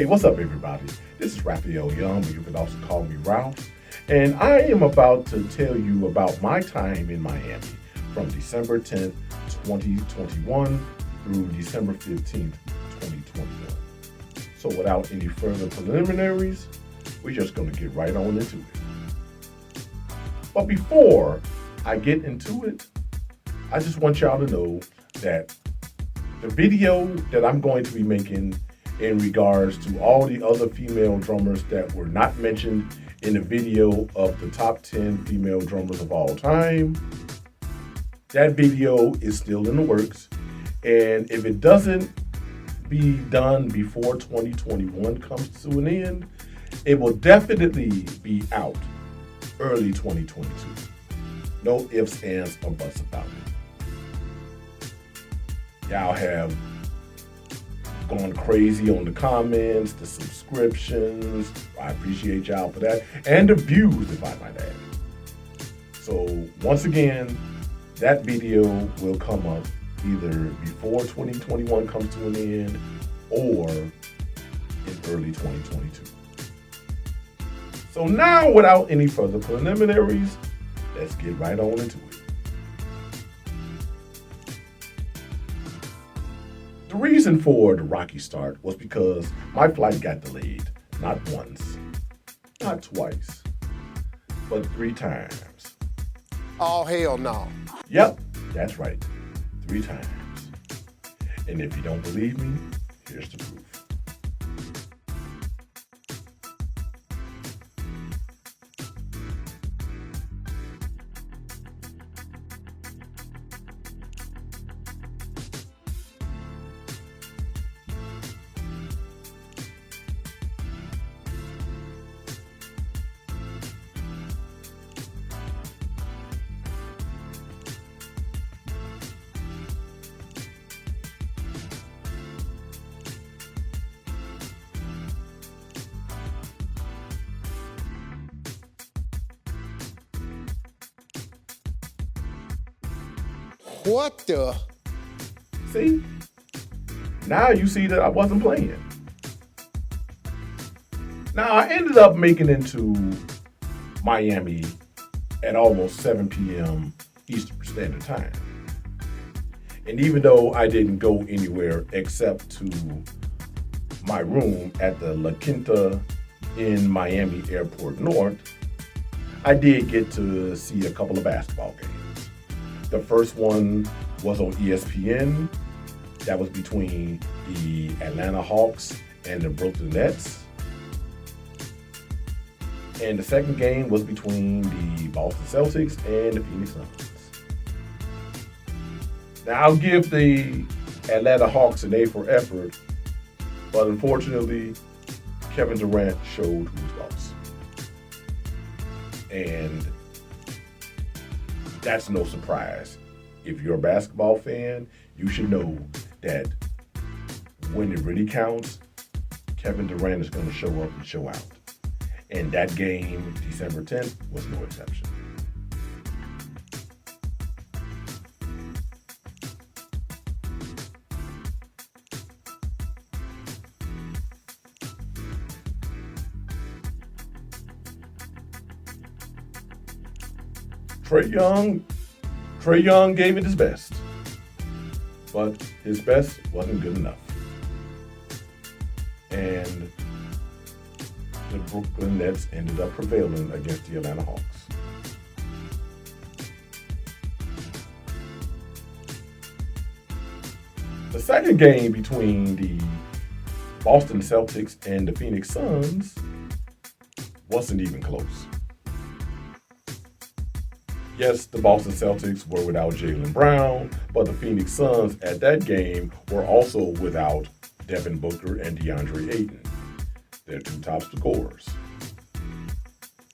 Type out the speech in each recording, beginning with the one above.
Hey, what's up, everybody? This is Raphael Young, but you can also call me Ralph. And I am about to tell you about my time in Miami from December 10th, 2021 through December 15th, 2021. So without any further preliminaries, we're just going to get right on into it. But before I get into it, I just want y'all to know that the video that I'm going to be making in regards to all the other female drummers that were not mentioned in the video of the top 10 female drummers of all time, that video is still in the works. And if it doesn't be done before 2021 comes to an end, it will definitely be out early 2022. No ifs, ands, or buts about it. Y'all have gone crazy on the comments, the subscriptions. I appreciate y'all for that. And the views, if I might add. So once again, that video will come up either before 2021 comes to an end or in early 2022. So now, without any further preliminaries, let's get right on into it. The reason for the rocky start was because my flight got delayed, not once, not twice, but 3 times. Oh, hell no. Yep, that's right, 3 times. And if you don't believe me, here's the proof. What the? See? Now you see that I wasn't playing. Now I ended up making it to Miami at almost 7 p.m. Eastern Standard Time. And even though I didn't go anywhere except to my room at the La Quinta in Miami Airport North, I did get to see a couple of basketball games. The first one was on ESPN. That was between the Atlanta Hawks and the Brooklyn Nets. And the second game was between the Boston Celtics and the Phoenix Suns. Now, I'll give the Atlanta Hawks an A for effort, but unfortunately, Kevin Durant showed who's boss. And that's no surprise. If you're a basketball fan, you should know that when it really counts, Kevin Durant is going to show up and show out. And that game, December 10th, was no exception. Trae Young gave it his best, but his best wasn't good enough. And the Brooklyn Nets ended up prevailing against the Atlanta Hawks. The second game between the Boston Celtics and the Phoenix Suns wasn't even close. Yes, the Boston Celtics were without Jaylen Brown, but the Phoenix Suns at that game were also without Devin Booker and DeAndre Ayton, their 2 top scorers.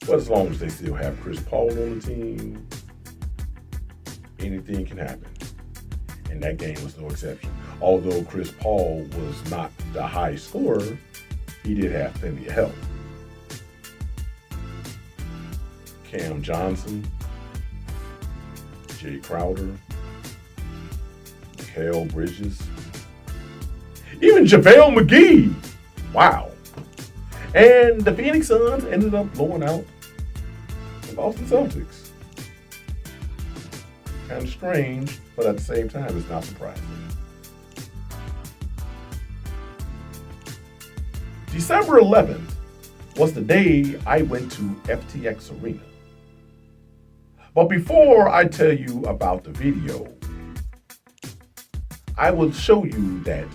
But as long as they still have Chris Paul on the team, anything can happen. And that game was no exception. Although Chris Paul was not the high scorer, he did have plenty of help. Cam Johnson, Jay Crowder, Mikal Bridges, even JaVale McGee. Wow. And the Phoenix Suns ended up blowing out the Boston Celtics. Kind of strange, but at the same time, it's not surprising. December 11th was the day I went to FTX Arena. But before I tell you about the video, I will show you that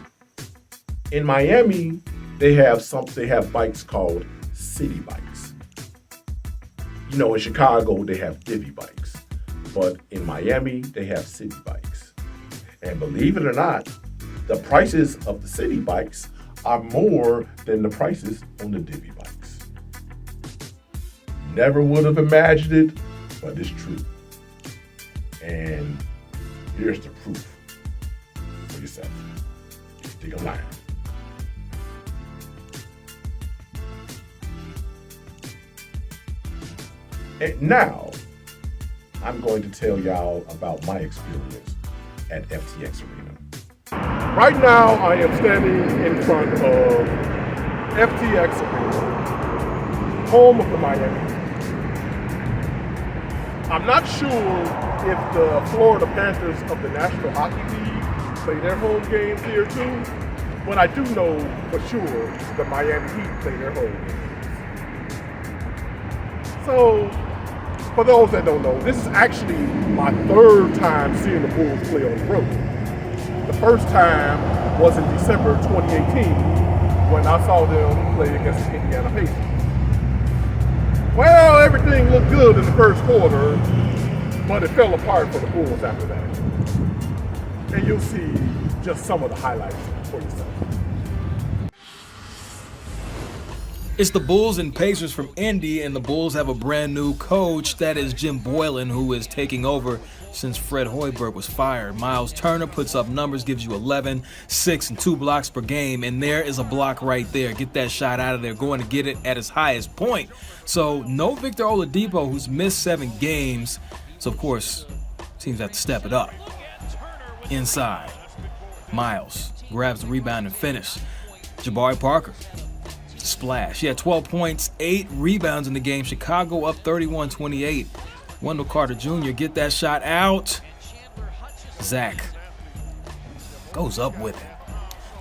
in Miami, they have bikes called city bikes. You know, in Chicago, they have divvy bikes. But in Miami, they have city bikes. And believe it or not, the prices of the city bikes are more than the prices on the divvy bikes. Never would have imagined it, but it's true. And here's the proof for yourself. Take a line. And now, I'm going to tell y'all about my experience at FTX Arena. Right now, I am standing in front of FTX Arena, home of the Miami Heat. I'm not sure if the Florida Panthers of the National Hockey League play their home games here too, but I do know for sure the Miami Heat play their home games. So, for those that don't know, this is actually my third time seeing the Bulls play on the road. The first time was in December 2018 when I saw them play against the Indiana Pacers. Well, everything looked good in the first quarter, but it fell apart for the Bulls after that. And you'll see just some of the highlights for yourself. It's the Bulls and Pacers from Indy, and the Bulls have a brand new coach. That is Jim Boylan, who is taking over since Fred Hoiberg was fired. Miles Turner puts up numbers, gives you 11, 6, and 2 blocks per game, and there is a block right there. Get that shot out of there, going to get it at its highest point. So no Victor Oladipo, who's missed 7 games. So, of course, teams have to step it up. Inside, Miles grabs the rebound and finish. Jabari Parker. Splash. He had 12 points, 8 rebounds in the game. Chicago up 31-28. Wendell Carter Jr. get that shot out. Zach goes up with it.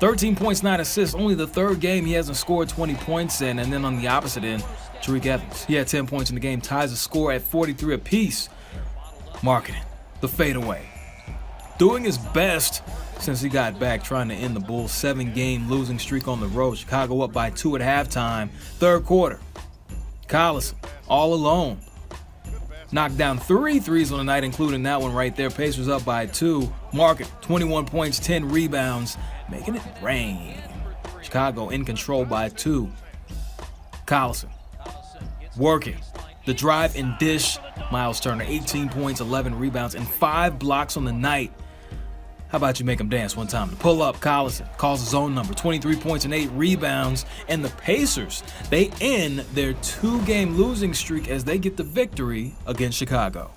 13 points, 9 assists. Only the third game he hasn't scored 20 points in. And then on the opposite end, Tariq Evans. He had 10 points in the game. Ties the score at 43 apiece. Marketing. The fadeaway. Doing his best since he got back, trying to end the Bulls' 7-game losing streak on the road. Chicago up by 2 at halftime. Third quarter, Collison all alone. Knocked down 3 threes on the night, including that one right there. Pacers up by 2. Market, 21 points, 10 rebounds, making it rain. Chicago in control by 2. Collison working. The drive and dish. Miles Turner, 18 points, 11 rebounds, and 5 blocks on the night. How about you make him dance one time? The pull-up, Collison calls his own number, 23 points and 8 rebounds. And the Pacers, they end their 2-game losing streak as they get the victory against Chicago.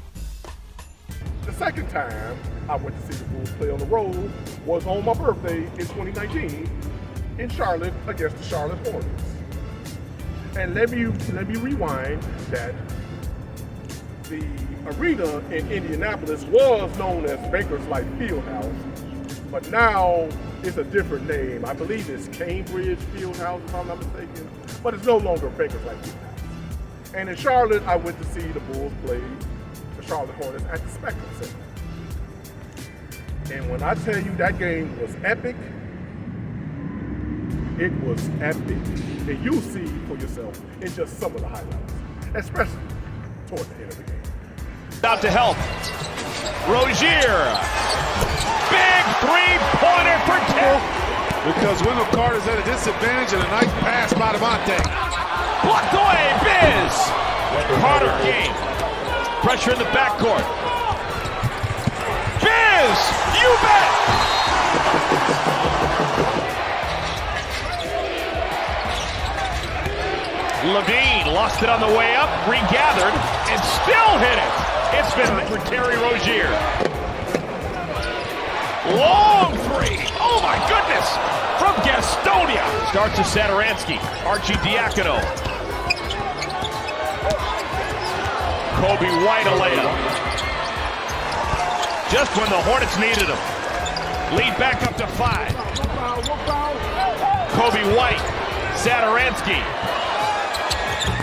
The second time I went to see the Bulls play on the road was on my birthday in 2019 in Charlotte against the Charlotte Hornets. And let me rewind that the arena in Indianapolis was known as Bankers Life Fieldhouse, but now it's a different name. I believe it's Cambridge Fieldhouse, if I'm not mistaken, but it's no longer Bankers Life Fieldhouse. And in Charlotte, I went to see the Bulls play the Charlotte Hornets at the Spectrum Center. And when I tell you that game was epic, it was epic. And you'll see for yourself in just some of the highlights, especially toward the end of the game. Out to help. Rozier. Big three-pointer for 10. Because Wendell Carter's at a disadvantage and a nice pass by Devontae. Blocked away, Biz. Carter game. Pressure in the backcourt. Biz, you bet. Levine lost it on the way up, regathered, and still hit it. It's been for Terry Rozier. Long three. Oh my goodness. From from Gastonia. Starts to Satoransky. Archie Diacono. Kobe White a layup. Just when the Hornets needed him. Lead back up to 5. Kobe White. Satoransky.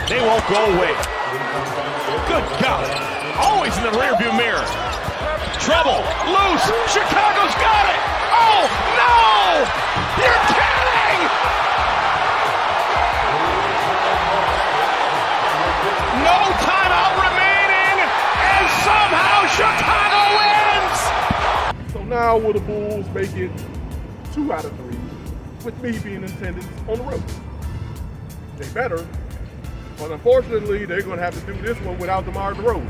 They won't go away. Good God. Always in the rearview mirror. Trouble. Loose. Chicago's got it. Oh, no! You're kidding! No timeout remaining, and somehow Chicago wins! So now will the Bulls make it 2 out of 3 with me being in attendance on the road? They better, but unfortunately they're going to have to do this one without DeMar DeRozan,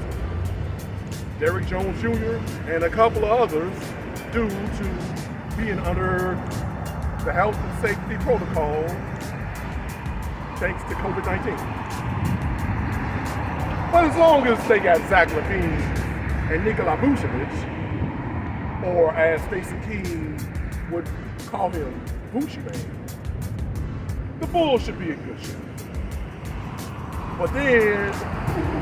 Derrick Jones Jr., and a couple of others due to being under the health and safety protocol thanks to COVID-19. But as long as they got Zach LaVine and Nikola Vucevic, or as Stacey King would call him, Vucci Man, the Bulls should be in good shape. But then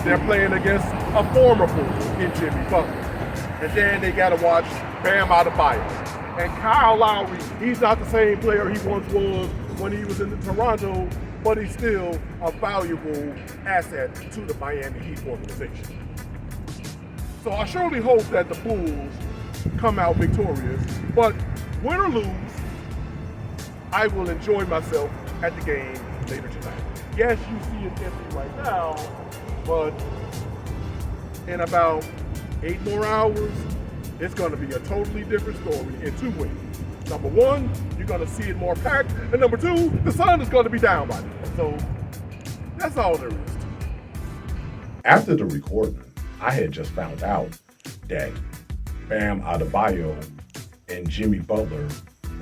they're playing against a former Bull in Jimmy Butler. And then they got to watch Bam Adebayo. And Kyle Lowry, he's not the same player he once was when he was in Toronto, but he's still a valuable asset to the Miami Heat organization. So I surely hope that the Bulls come out victorious, but win or lose, I will enjoy myself at the game later tonight. Yes, you see it empty right now, but in about 8 more hours, it's going to be a totally different story in 2 ways. Number 1, you're going to see it more packed, and number 2, the sun is going to be down by then. So that's all there is to it. After the recording, I had just found out that Bam Adebayo and Jimmy Butler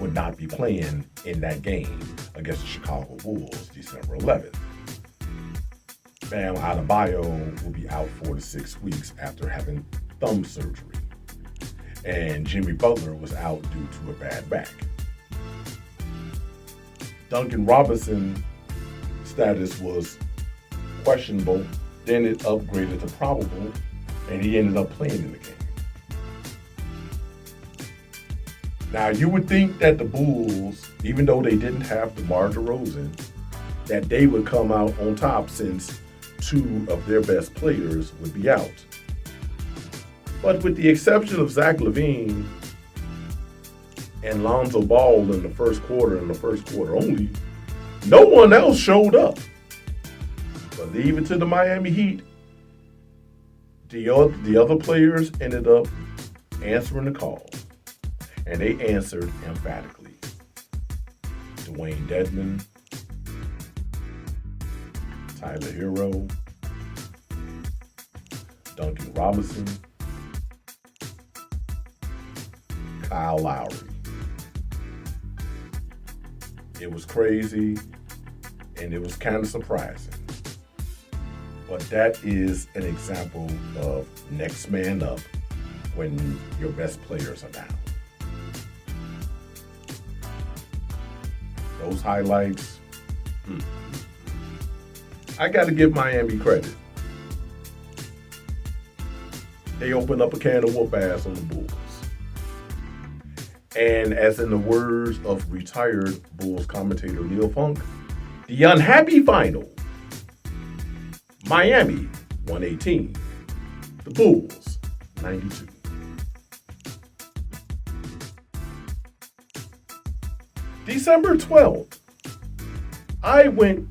would not be playing in that game against the Chicago Bulls December 11th. Bam Adebayo will be out 4 to 6 weeks after having thumb surgery. And Jimmy Butler was out due to a bad back. Duncan Robinson's status was questionable, then it upgraded to probable, and he ended up playing in the game. Now, you would think that the Bulls, even though they didn't have DeMar DeRozan, that they would come out on top since 2 of their best players would be out. But with the exception of Zach LaVine and Lonzo Ball in the first quarter and the first quarter only, no one else showed up. But leave it to the Miami Heat. The other players ended up answering the call. And they answered emphatically. Dwayne Dedmon, Tyler Hero, Duncan Robinson, Kyle Lowry. It was crazy and it was kind of surprising. But that is an example of next man up when your best players are down. Those highlights, I got to give Miami credit. They opened up a can of whoop ass on the Bulls. And as in the words of retired Bulls commentator Neil Funk, the unhappy final, Miami 118, the Bulls 92. December 12th, I went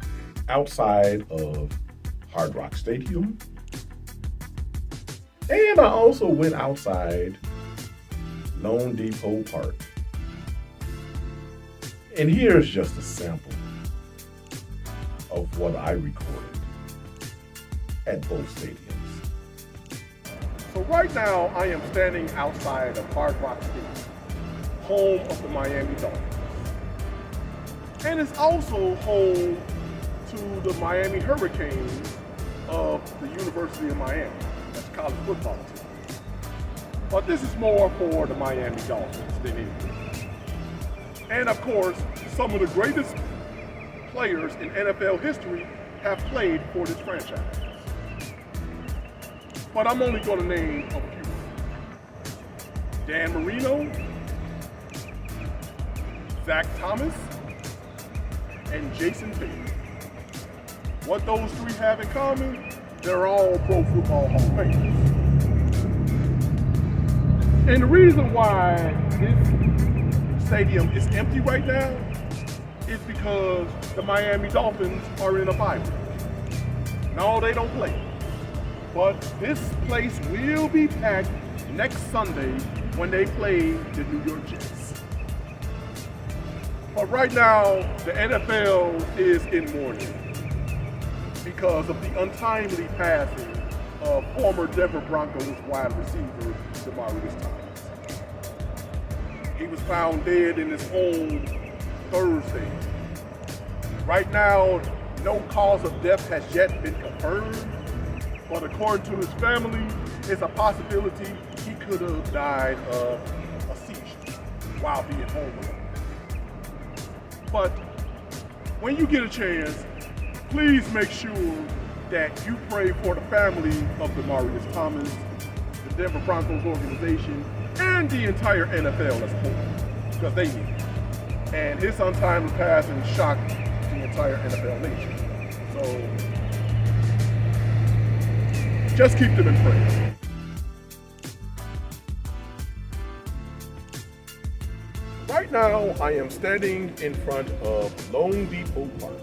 outside of Hard Rock Stadium, and I also went outside LoanDepot Park. And here's just a sample of what I recorded at both stadiums. So right now, I am standing outside of Hard Rock Stadium, home of the Miami Dolphins. And it's also home to the Miami Hurricanes of the University of Miami. That's a college football team. But this is more for the Miami Dolphins than anything. And of course, some of the greatest players in NFL history have played for this franchise. But I'm only going to name a few. Dan Marino, Zach Thomas, and Jason Tatum. What those three have in common, they're all Pro Football Hall of Famers. And the reason why this stadium is empty right now is because the Miami Dolphins are in a bye week. No, they don't play. But this place will be packed next Sunday when they play the New York Jets. But right now, the NFL is in mourning because of the untimely passing of former Denver Broncos wide receiver, Demaryius Thomas. He was found dead in his home Thursday. Right now, no cause of death has yet been confirmed, but according to his family, it's a possibility he could have died of a seizure while being home alone. But when you get a chance, please make sure that you pray for the family of Demaryius Thomas, the Denver Broncos organization, and the entire NFL as a whole, because they need it. And his untimely passing shocked the entire NFL nation. So just keep them in prayer. Right now, I am standing in front of LoanDepot Park.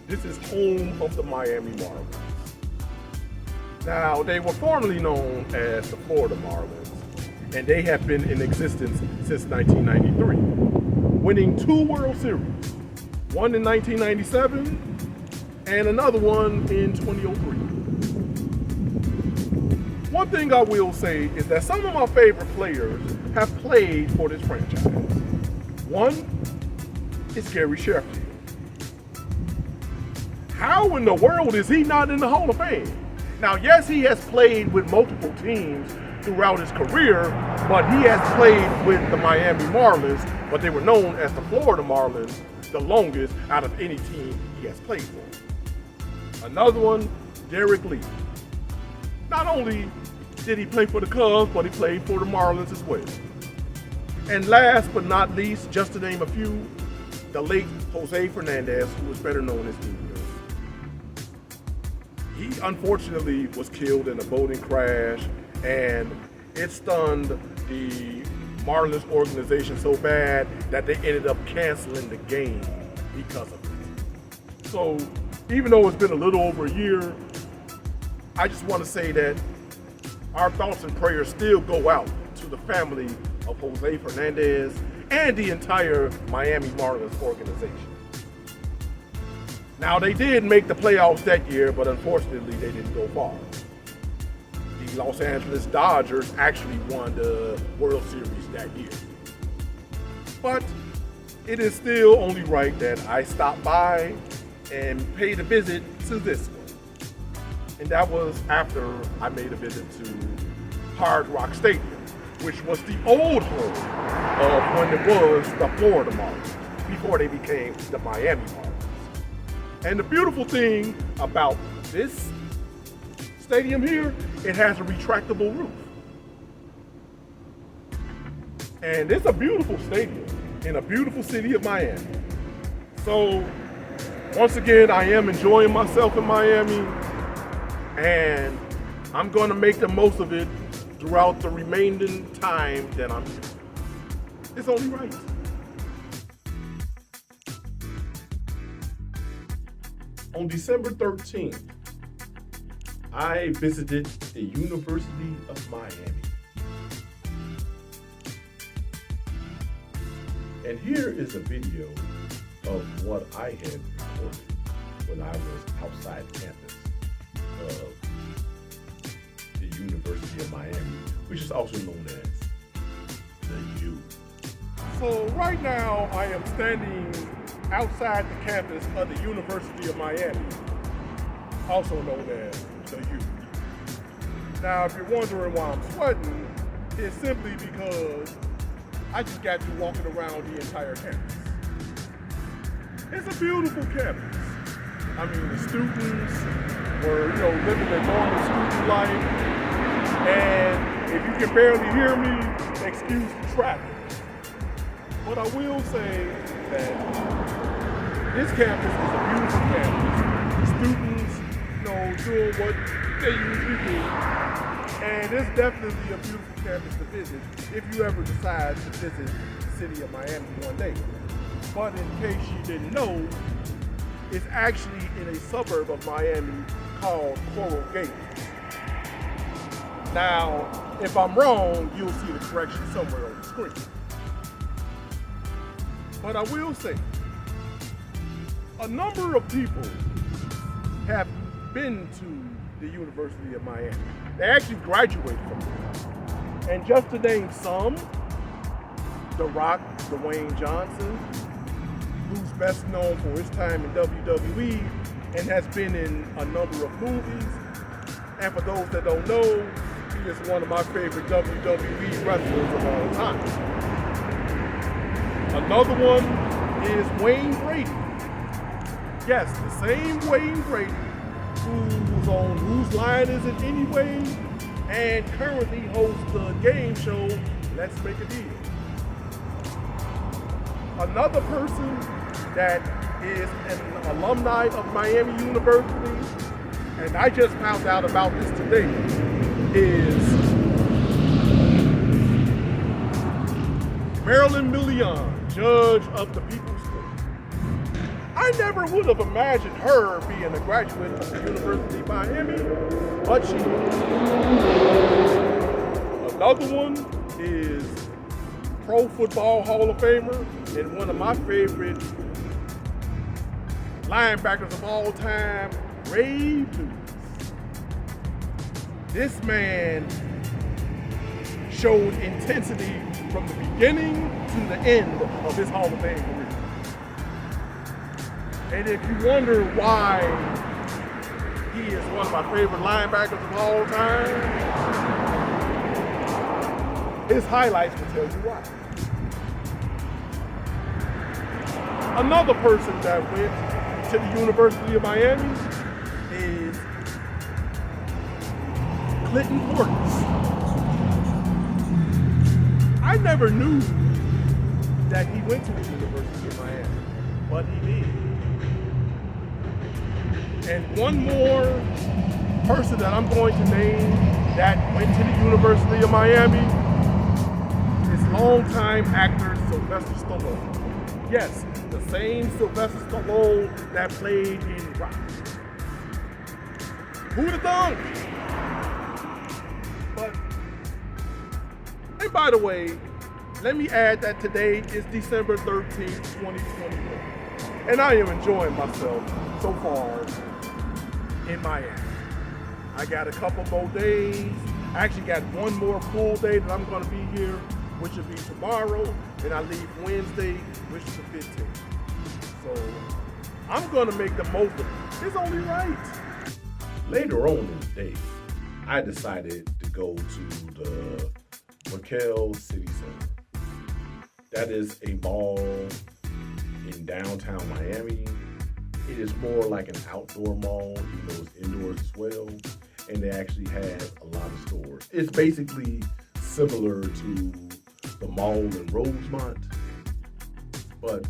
This is home of the Miami Marlins. Now, they were formerly known as the Florida Marlins, and they have been in existence since 1993, winning 2 World Series, one in 1997 and another one in 2003. One thing I will say is that some of my favorite players have played for this franchise. One is Gary Sheffield. How in the world is he not in the Hall of Fame? Now, yes, he has played with multiple teams throughout his career, but he has played with the Miami Marlins, but they were known as the Florida Marlins, the longest out of any team he has played for. Another one, Derek Lee. Not only did he play for the Cubs, but he played for the Marlins as well. And last but not least, just to name a few, the late Jose Fernandez, who was better known as Indio. He unfortunately was killed in a boating crash, and it stunned the Marlins organization so bad that they ended up canceling the game because of it. So even though it's been a little over a year, I just want to say that our thoughts and prayers still go out to the family of Jose Fernandez and the entire Miami Marlins organization. Now, they did make the playoffs that year, but unfortunately they didn't go far. The Los Angeles Dodgers actually won the World Series that year. But it is still only right that I stop by and paid a visit to this one. And that was after I made a visit to Hard Rock Stadium, which was the old home of when it was the Florida Marlins, before they became the Miami Marlins. And the beautiful thing about this stadium here, it has a retractable roof. And it's a beautiful stadium in a beautiful city of Miami. So once again, I am enjoying myself in Miami, and I'm going to make the most of it throughout the remaining time that I'm here. It's only right. On December 13th, I visited the University of Miami. And here is a video of what I had recorded when I was outside campus of the University of Miami, which is also known as the U. So right now I am standing outside the campus of the University of Miami, also known as the U. Now, if you're wondering why I'm sweating, it's simply because I just got through walking around the entire campus. It's a beautiful campus. I mean, the students were, living their normal student life. And if you can barely hear me, excuse the traffic. But I will say that this campus is a beautiful campus. The students, doing what they usually do. And it's definitely a beautiful campus to visit if you ever decide to visit the city of Miami one day. But in case you didn't know, it's actually in a suburb of Miami called Coral Gables. Now, if I'm wrong, you'll see the correction somewhere on the screen. But I will say, a number of people have been to the University of Miami. They actually graduated from it. And just to name some, The Rock, Dwayne Johnson, who's best known for his time in WWE and has been in a number of movies. And for those that don't know, he is one of my favorite WWE wrestlers of all time. Another one is Wayne Brady. Yes, the same Wayne Brady who was on Whose Line Is It Anyway and currently hosts the game show Let's Make a Deal. Another person that is an alumni of Miami University, and I just found out about this today, is Marilyn Millian, judge of the People's Court. I never would have imagined her being a graduate of the University of Miami, but she is. Another one is Pro Football Hall of Famer and one of my favorite linebackers of all time, Ray Lewis. This man showed intensity from the beginning to the end of his Hall of Fame career. And if you wonder why he is one of my favorite linebackers of all time, his highlights will tell you why. Another person that went to the University of Miami is Clinton Portis. I never knew that he went to the University of Miami, but he did. And one more person that I'm going to name that went to the University of Miami is longtime actor Sylvester Stallone. Yes, the same Sylvester Stallone that played in Rock. Who'd have thunk? But, and by the way, let me add that today is December 13th, 2021. And I am enjoying myself so far in Miami. I got a couple more days. I actually got one more full day that I'm gonna be here, which will be tomorrow, and I leave Wednesday, which is the 15th. So I'm gonna make the most of it. It's only right. Later on in the day, I decided to go to the Brickell City Centre. That is a mall in downtown Miami. It is more like an outdoor mall, even though it's indoors as well. And they actually have a lot of stores. It's basically similar to the mall in Rosemont, but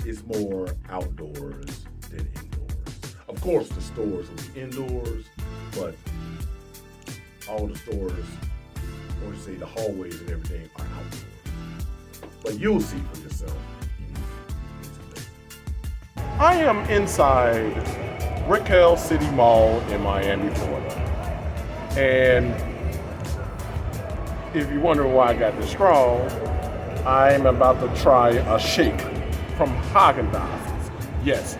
it's more outdoors than indoors. Of course, the stores will be indoors, but all the stores, or say the hallways and everything, are outdoors. But you'll see for yourself. I am inside Brickell City Mall in Miami, Florida. And if you wonder why I got this strong, I'm about to try a shake from Haagen-Dazs. Yes,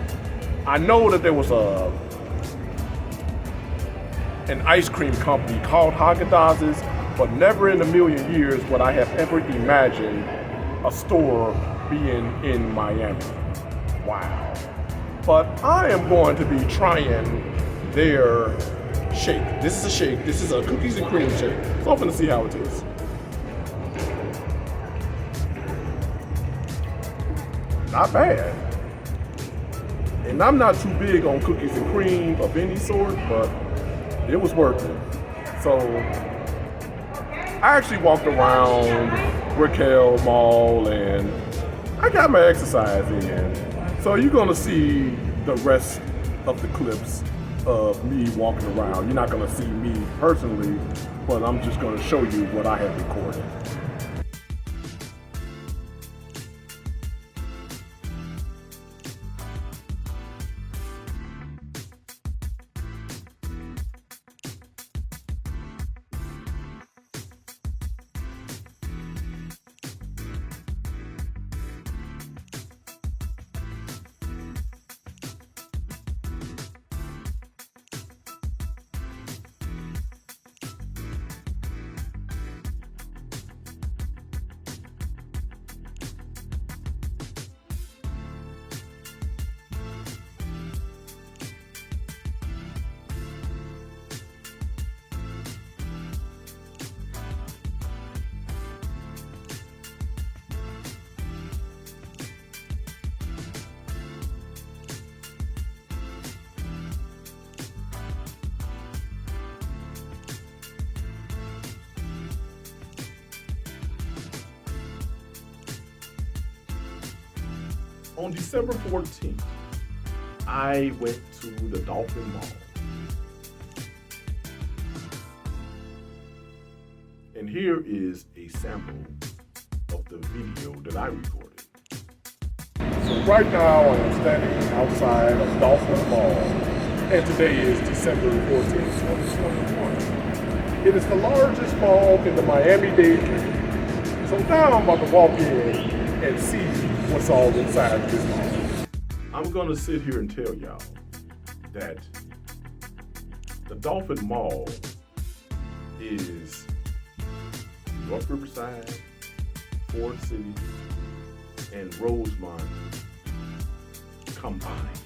I know that there was an ice cream company called Haagen-Dazs, but never in a million years would I have ever imagined a store being in Miami. Wow. But I am going to be trying their shake. This is a shake. This is a cookies and cream shake. So I'm going to see how it is. Not bad. And I'm not too big on cookies and cream of any sort, but it was worth it. So I actually walked around Brickell Mall and I got my exercise in. So you're gonna see the rest of the clips of me walking around. You're not gonna see me personally, but I'm just gonna show you what I have recorded. On December 14th, I went to the Dolphin Mall. And here is a sample of the video that I recorded. So right now I am standing outside of Dolphin Mall, and today is December 14th, 2021. It is the largest mall in the Miami-Dade area. So now I'm about to walk in and see what's all inside this mall. I'm gonna sit here and tell y'all that the Dolphin Mall is North Riverside, Ford City, and Rosemont combined.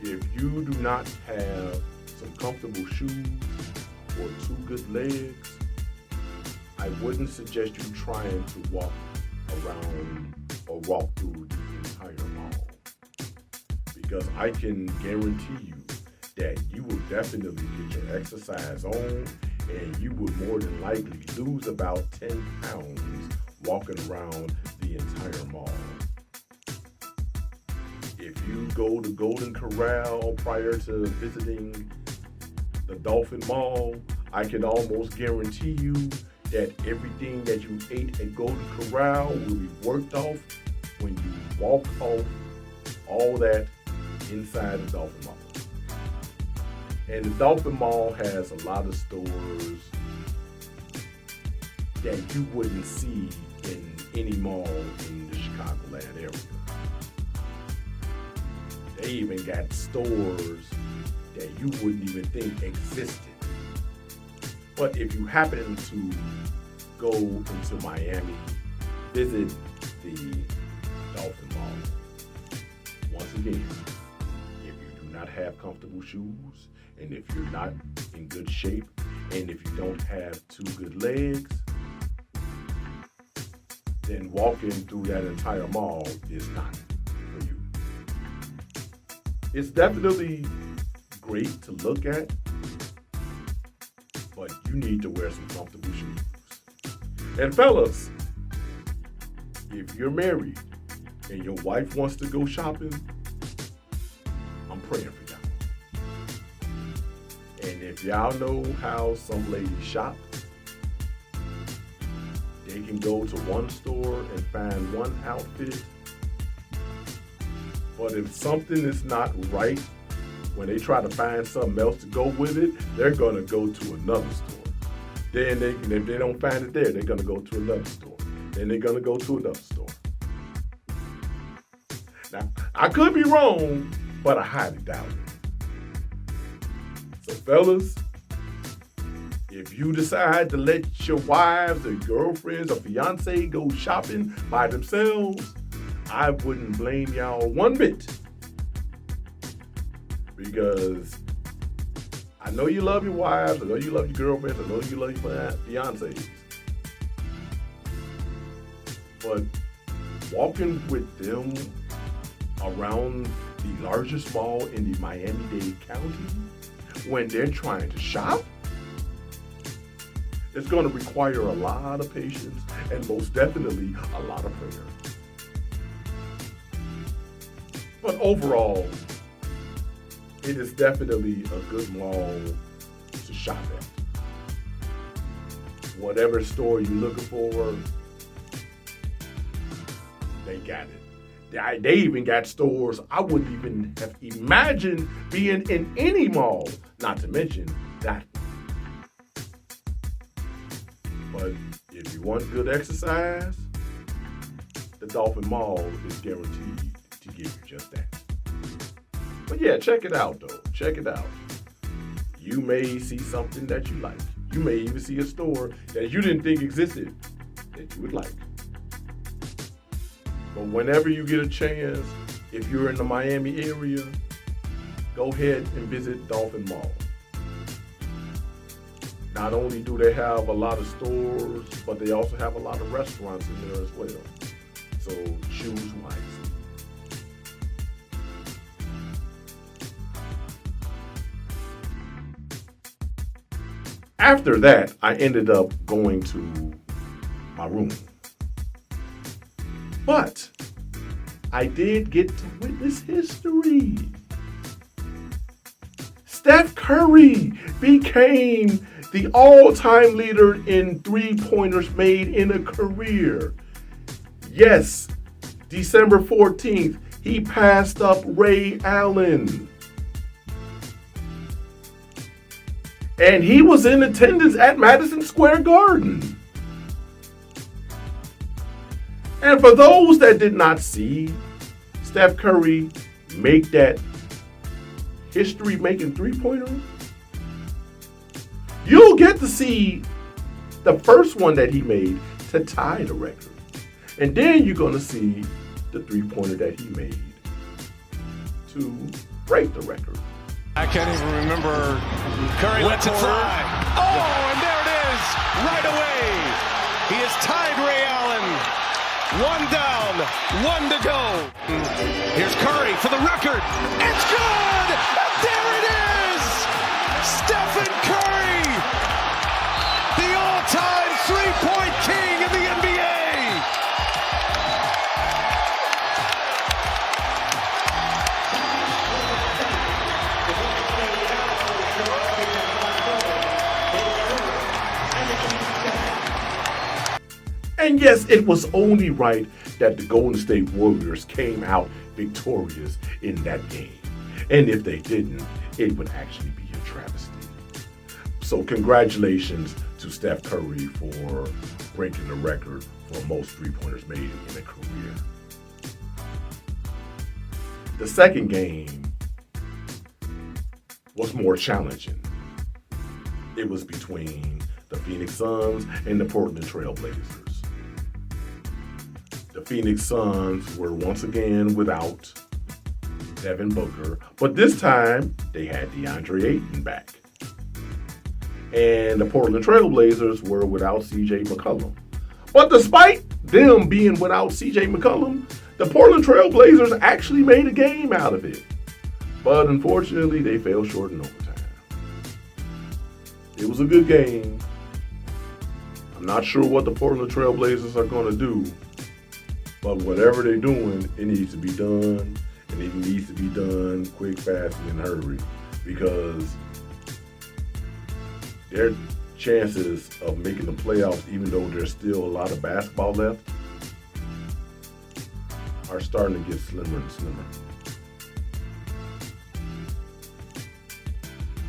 If you do not have some comfortable shoes or two good legs, I wouldn't suggest you trying to walk around or walk through the entire mall, because I can guarantee you that you will definitely get your exercise on and you would more than likely lose about 10 pounds walking around the entire mall. If you go to Golden Corral prior to visiting the Dolphin Mall, I can almost guarantee you that everything that you ate at Golden Corral will be worked off when you walk off all that inside the Dolphin Mall. And the Dolphin Mall has a lot of stores that you wouldn't see in any mall in the Chicagoland area. They even got stores that you wouldn't even think existed. But if you happen to go into Miami, visit the Dolphin Mall. Once again, if you do not have comfortable shoes, and if you're not in good shape, and if you don't have two good legs, then walking through that entire mall is not for you. It's definitely great to look at, but you need to wear some comfortable shoes. And fellas, if you're married and your wife wants to go shopping, I'm praying for y'all. And if y'all know how some ladies shop, they can go to one store and find one outfit, but if something is not right, when they try to find something else to go with it, they're gonna go to another store. Then if they don't find it there, they're gonna go to another store. Then they're gonna go to another store. Now, I could be wrong, but I highly doubt it. So fellas, if you decide to let your wives or girlfriends or fiance go shopping by themselves, I wouldn't blame y'all one bit. Because I know you love your wives, I know you love your girlfriends, I know you love your fiancés. But walking with them around the largest mall in the Miami-Dade County when they're trying to shop, it's going to require a lot of patience and most definitely a lot of prayer. But overall, it is definitely a good mall to shop at. Whatever store you're looking for, they got it. They even got stores I wouldn't even have imagined being in any mall, not to mention that one. But if you want good exercise, the Dolphin Mall is guaranteed to give you just that. But yeah, check it out though. Check it out. You may see something that you like. You may even see a store that you didn't think existed that you would like. But whenever you get a chance, if you're in the Miami area, go ahead and visit Dolphin Mall. Not only do they have a lot of stores, but they also have a lot of restaurants in there as well. So choose wisely. After that, I ended up going to my room. But I did get to witness history. Steph Curry became the all-time leader in three-pointers made in a career. Yes, December 14th, he passed up Ray Allen. And he was in attendance at Madison Square Garden. And for those that did not see Steph Curry make that history-making three-pointer, you'll get to see the first one that he made to tie the record. And then you're going to see the three-pointer that he made to break the record. I can't even remember. Curry lets it fly. Oh, and there it is, right away. He has tied Ray Allen. One down, one to go. Here's Curry for the record. It's good! And there it is! Stephen Curry, the all-time three-point king in the NBA. And yes, it was only right that the Golden State Warriors came out victorious in that game. And if they didn't, it would actually be a travesty. So congratulations to Steph Curry for breaking the record for most three-pointers made in a career. The second game was more challenging. It was between the Phoenix Suns and the Portland Trail Blazers. The Phoenix Suns were once again without Devin Booker, but this time they had DeAndre Ayton back. And the Portland Trail Blazers were without CJ McCollum. But despite them being without CJ McCollum, the Portland Trail Blazers actually made a game out of it. But unfortunately, they fell short in overtime. It was a good game. I'm not sure what the Portland Trail Blazers are going to do. But whatever they're doing, it needs to be done, and it needs to be done quick, fast, and in a hurry, because their chances of making the playoffs, even though there's still a lot of basketball left, are starting to get slimmer and slimmer.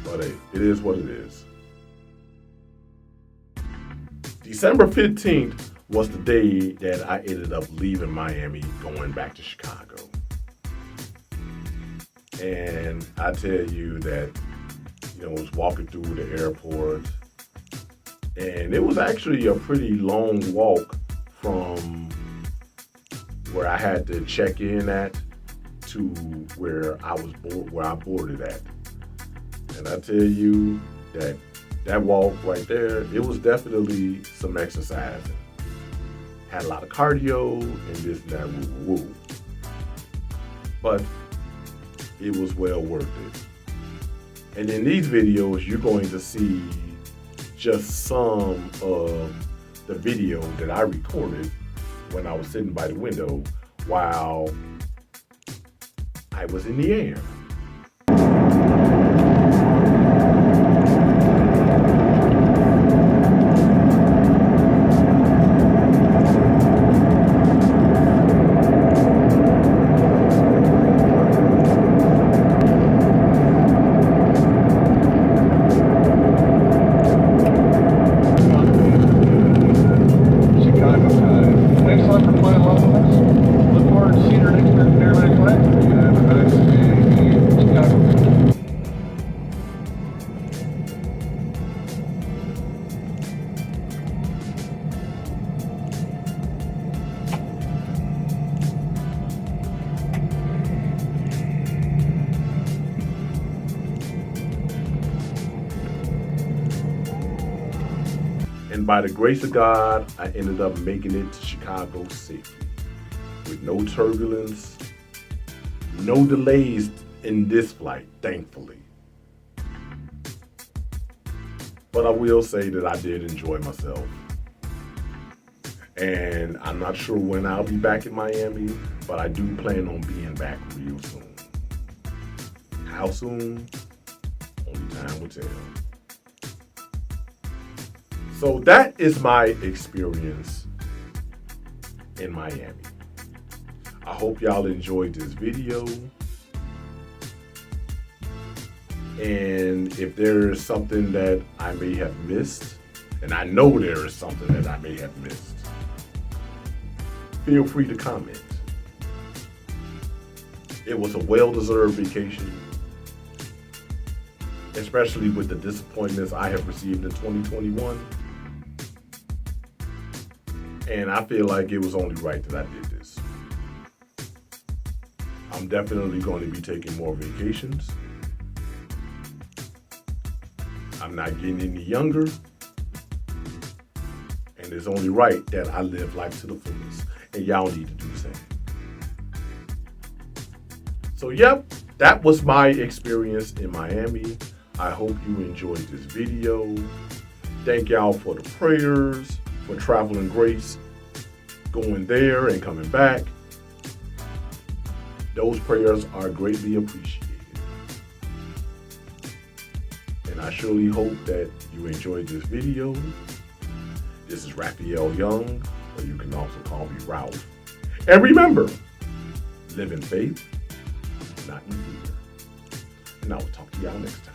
But hey, it is what it is. December 15th was the day that I ended up leaving Miami, going back to Chicago. And I tell you that, I was walking through the airport, and it was actually a pretty long walk from where I had to check in at to where I boarded at. And I tell you that walk right there, it was definitely some exercising. Had a lot of cardio and this and that, woo. but it was well worth it. And in these videos, you're going to see just some of the video that I recorded when I was sitting by the window while I was in the air. And by the grace of God, I ended up making it to Chicago safely with no turbulence, no delays in this flight, thankfully. But I will say that I did enjoy myself. And I'm not sure when I'll be back in Miami, but I do plan on being back real soon. How soon? Only time will tell. So that is my experience in Miami. I hope y'all enjoyed this video. And if there is something that I may have missed, and I know there is something that I may have missed, feel free to comment. It was a well-deserved vacation, especially with the disappointments I have received in 2021. And I feel like it was only right that I did this. I'm definitely going to be taking more vacations. I'm not getting any younger. And it's only right that I live life to the fullest. And y'all need to do the same. So yep, that was my experience in Miami. I hope you enjoyed this video. Thank y'all for the prayers, for traveling grace, going there and coming back. Those prayers are greatly appreciated. And I surely hope that you enjoyed this video. This is Raphael Young, or you can also call me Ralph. And remember, live in faith, not in fear. And I will talk to y'all next time.